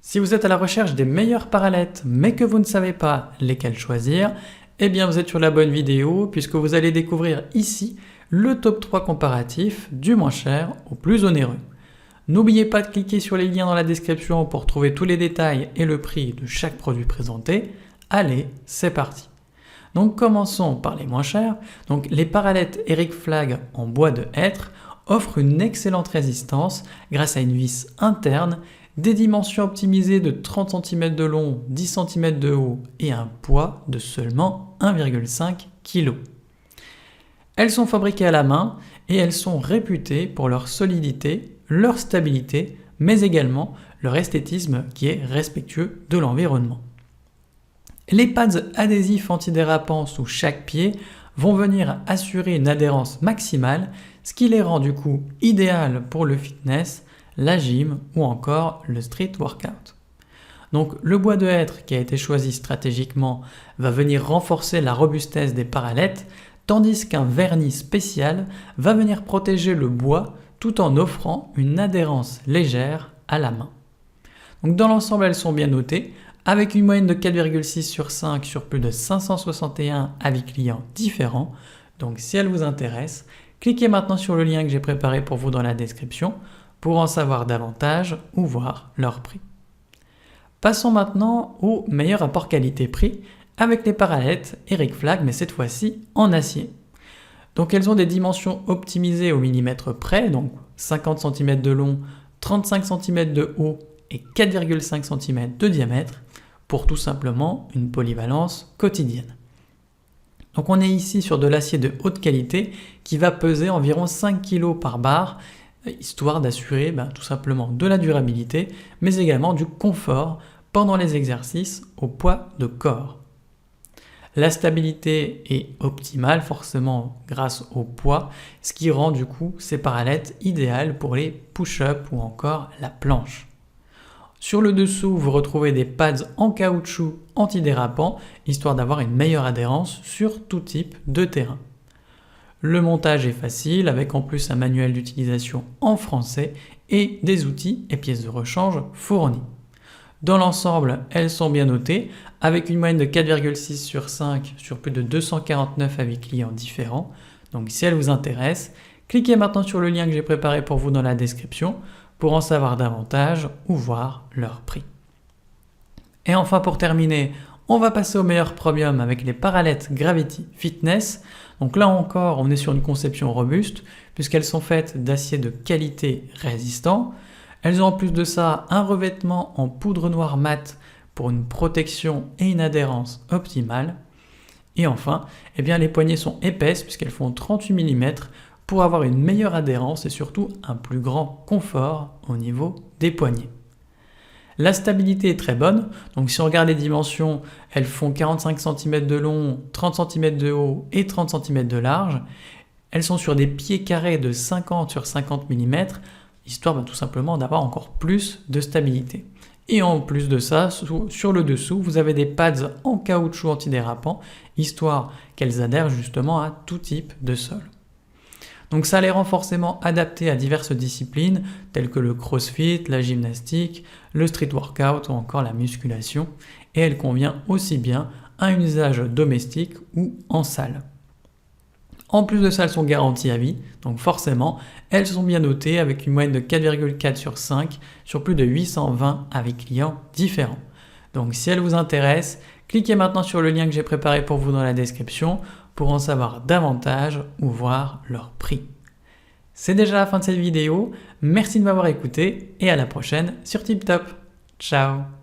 Si vous êtes à la recherche des meilleures parallettes mais que vous ne savez pas lesquelles choisir, eh bien vous êtes sur la bonne vidéo puisque vous allez découvrir ici le top 3 comparatif du moins cher au plus onéreux. N'oubliez pas de cliquer sur les liens dans la description pour trouver tous les détails et le prix de chaque produit présenté. Allez, c'est parti. Donc commençons par les moins chers. Donc les parallettes Eric Flagg en bois de hêtre offrent une excellente résistance grâce à une vis interne, des dimensions optimisées de 30 cm de long, 10 cm de haut et un poids de seulement 1,5 kg. Elles sont fabriquées à la main et elles sont réputées pour leur solidité, leur stabilité, mais également leur esthétisme qui est respectueux de l'environnement. Les pads adhésifs antidérapants sous chaque pied vont venir assurer une adhérence maximale, ce qui les rend du coup idéales pour le fitness, la gym ou encore le street workout. Donc le bois de hêtre qui a été choisi stratégiquement va venir renforcer la robustesse des parallettes, tandis qu'un vernis spécial va venir protéger le bois tout en offrant une adhérence légère à la main. Donc dans l'ensemble, elles sont bien notées, avec une moyenne de 4,6 sur 5 sur plus de 561 avis clients différents. Donc si elles vous intéressent, cliquez maintenant sur le lien que j'ai préparé pour vous dans la description pour en savoir davantage ou voir leur prix. Passons maintenant au meilleur rapport qualité-prix avec les parallettes Eric Flagg, mais cette fois-ci en acier. Donc elles ont des dimensions optimisées au millimètre près, donc 50 cm de long, 35 cm de haut et 4,5 cm de diamètre pour tout simplement une polyvalence quotidienne. Donc on est ici sur de l'acier de haute qualité qui va peser environ 5 kg par barre, histoire d'assurer tout simplement de la durabilité, mais également du confort pendant les exercices au poids de corps. La stabilité est optimale forcément grâce au poids, ce qui rend du coup ces parallettes idéales pour les push-ups ou encore la planche. Sur le dessous, vous retrouvez des pads en caoutchouc antidérapants, histoire d'avoir une meilleure adhérence sur tout type de terrain. Le montage est facile, avec en plus un manuel d'utilisation en français et des outils et pièces de rechange fournis. Dans l'ensemble, elles sont bien notées, avec une moyenne de 4,6 sur 5 sur plus de 249 avis clients différents. Donc si elles vous intéressent, cliquez maintenant sur le lien que j'ai préparé pour vous dans la description pour en savoir davantage ou voir leur prix. Et enfin pour terminer, on va passer au meilleur premium avec les parallettes Gravity Fitness. Donc là encore, on est sur une conception robuste puisqu'elles sont faites d'acier de qualité résistant. Elles ont en plus de ça un revêtement en poudre noire mat pour une protection et une adhérence optimale. Et enfin, les poignées sont épaisses puisqu'elles font 38 mm pour avoir une meilleure adhérence et surtout un plus grand confort au niveau des poignets. La stabilité est très bonne, donc si on regarde les dimensions, elles font 45 cm de long, 30 cm de haut et 30 cm de large. Elles sont sur des pieds carrés de 50 sur 50 mm, histoire tout simplement d'avoir encore plus de stabilité. Et en plus de ça, sur le dessous, vous avez des pads en caoutchouc antidérapant, histoire qu'elles adhèrent justement à tout type de sol. Donc ça les rend forcément adaptés à diverses disciplines telles que le crossfit, la gymnastique, le street workout ou encore la musculation, et elle convient aussi bien à un usage domestique ou en salle. En plus de ça, elles sont garanties à vie, donc forcément, elles sont bien notées avec une moyenne de 4,4 sur 5 sur plus de 820 avis clients différents. Donc si elles vous intéressent, cliquez maintenant sur le lien que j'ai préparé pour vous dans la description pour en savoir davantage ou voir leur prix. C'est déjà la fin de cette vidéo, merci de m'avoir écouté et à la prochaine sur TipTop. Ciao.